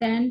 10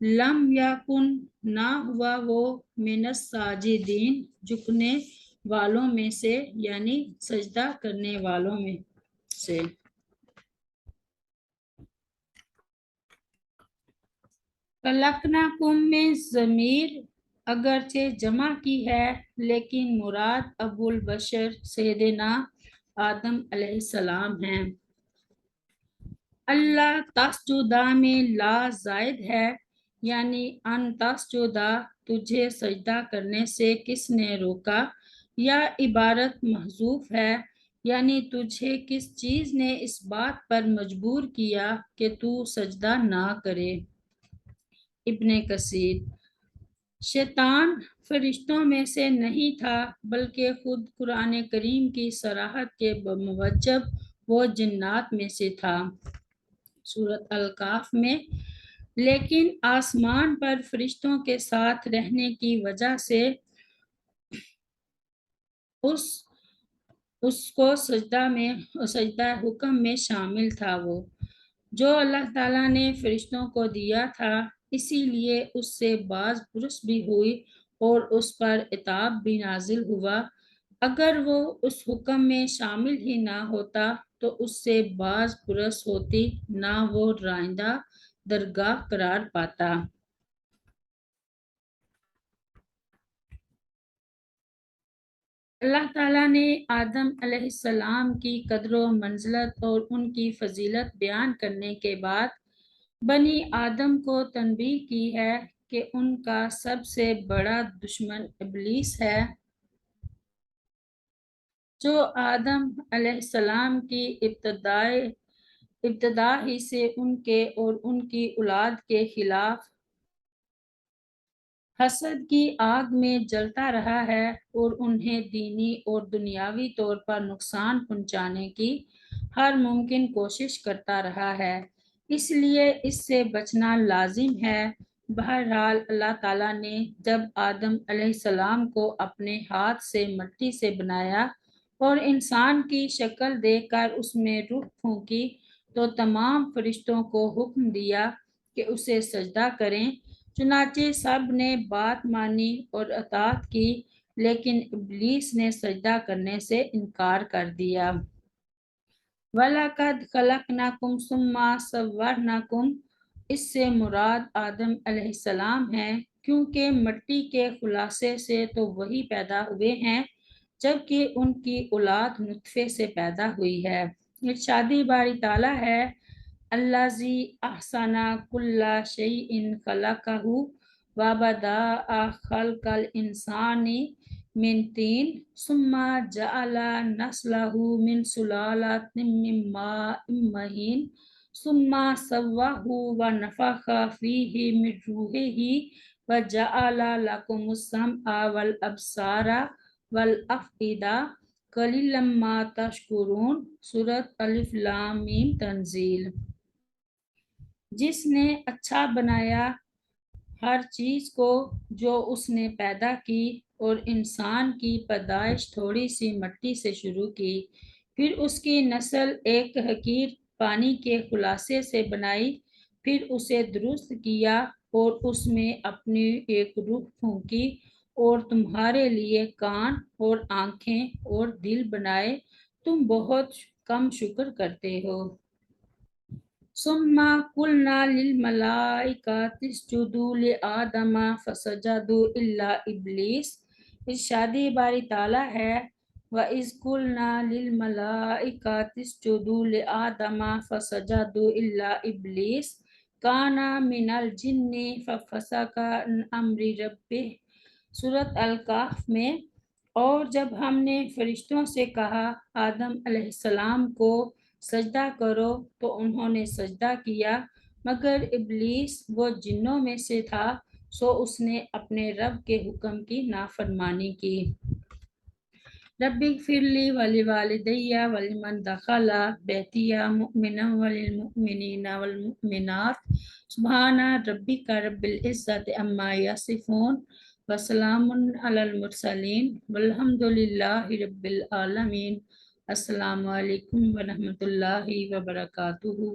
لم یکن نہ ہوا وہ من الساجدین جھکنے والوں میں سے، یعنی سجدہ کرنے والوں میں سے۔ خلقناکم میں ضمیر اگرچہ جمع کی ہے، لیکن مراد ابو البشر سیدنا آدم علیہ السلام ہیں۔ اللہ تسجدہ میں لا زائد ہے، یعنی ان تسجدہ تجھے سجدہ کرنے سے کس نے روکا، یا عبارت محذوف ہے، یعنی تجھے کس چیز نے اس بات پر مجبور کیا کہ تو سجدہ نہ کرے۔ ابن کثیر: شیطان فرشتوں میں سے نہیں تھا، بلکہ خود قرآن کریم کی صراحت کے موجب وہ جنات میں سے تھا۔ سورۃ الکہف میں لیکن آسمان پر فرشتوں کے ساتھ رہنے کی وجہ سے اس کو سجدہ حکم میں شامل تھا، وہ جو اللہ تعالیٰ نے فرشتوں کو دیا تھا، اسی لیے اس سے باز پرس بھی ہوئی اور اس پر عتاب بھی نازل ہوا۔ اگر وہ اس حکم میں شامل ہی نہ ہوتا تو اس سے باز پرس ہوتی، نہ وہ رائندہ درگاہ قرار پاتا۔ اللہ تعالیٰ نے آدم علیہ السلام کی قدر و منزلت اور ان کی فضیلت بیان کرنے کے بعد بنی آدم کو تنبیہ کی ہے کہ ان کا سب سے بڑا دشمن ابلیس ہے، جو آدم علیہ السلام کی ابتدا ہی سے ان کے اور ان کی اولاد کے خلاف حسد کی آگ میں جلتا رہا ہے اور انہیں دینی اور دنیاوی طور پر نقصان پہنچانے کی ہر ممکن کوشش کرتا رہا ہے، اس لیے اس سے بچنا لازم ہے۔ بہرحال اللہ تعالیٰ نے جب آدم علیہ السلام کو اپنے ہاتھ سے مٹی سے بنایا اور انسان کی شکل دے کر اس میں روح پھونکی تو تمام فرشتوں کو حکم دیا کہ اسے سجدہ کریں، چنانچہ سب نے بات مانی اور اطاعت کی، لیکن ابلیس نے سجدہ کرنے سے انکار کر دیا۔ وَلَقَدْ خَلَقْنَاكُمْ ثُمَّ صَوَّرْنَاكُمْ، اس سے مراد آدم علیہ السلام ہے، کیونکہ مٹی کے خلاصے سے تو وہی پیدا ہوئے ہیں جبکہ ان کی اولاد نطفے سے پیدا ہوئی ہے۔ ارشاد باری تعالیٰ ہے، الذی احسن کل شیء خلقہ وبدأ خلق الانسان من طین ثم جعل نسلہ من سلالۃ من ماء مہین ثم سواه ونفخ فیہ من روحہ وجعل لکم السمع والابصار والافئدہ قلیلا ما تشکرون۔ سورۃ الف لام میم تنزیل۔ جس نے اچھا بنایا ہر چیز کو جو اس نے پیدا کی، اور انسان کی پیدائش تھوڑی سی مٹی سے شروع کی، پھر اس کی نسل ایک حقیر پانی کے خلاصے سے بنائی، پھر اسے درست کیا اور اس میں اپنی ایک روح پھونکی اور تمہارے لیے کان اور آنکھیں اور دل بنائے، تم بہت کم شکر کرتے ہو۔ ثم قلنا للملائکۃ اسجدوا لآدم فسجدوا الا ابلیس۔ ارشاد باری تعالیٰ ہے، وَإِذْ قُلْنَا لِلْمَلَائِكَةِ اسْجُدُوا لِآدَمَ فَسَجَدُوا إِلَّا إِبْلِيسَ كَانَ مِنَ الْجِنِّ فَفَسَقَ عَنْ أَمْرِ رَبِّهِ۔ سورۃ الکہف میں، اور جب ہم نے فرشتوں سے کہا آدم علیہ السلام کو سجدہ کرو تو انہوں نے سجدہ کیا، مگر ابلیس وہ جنوں میں سے تھا، سو اس نے اپنے رب کے حکم کی نافرمانی کی۔ رب اغفر لی ولوالدی ولمن دخل بیتی مؤمنا وللمؤمنین والمؤمنات سبحان ربک رب العزت عما یصفون وسلام علی المرسلین والحمد للہ رب العالمین۔ السلام علیکم ورحمۃ اللہ وبرکاتہ۔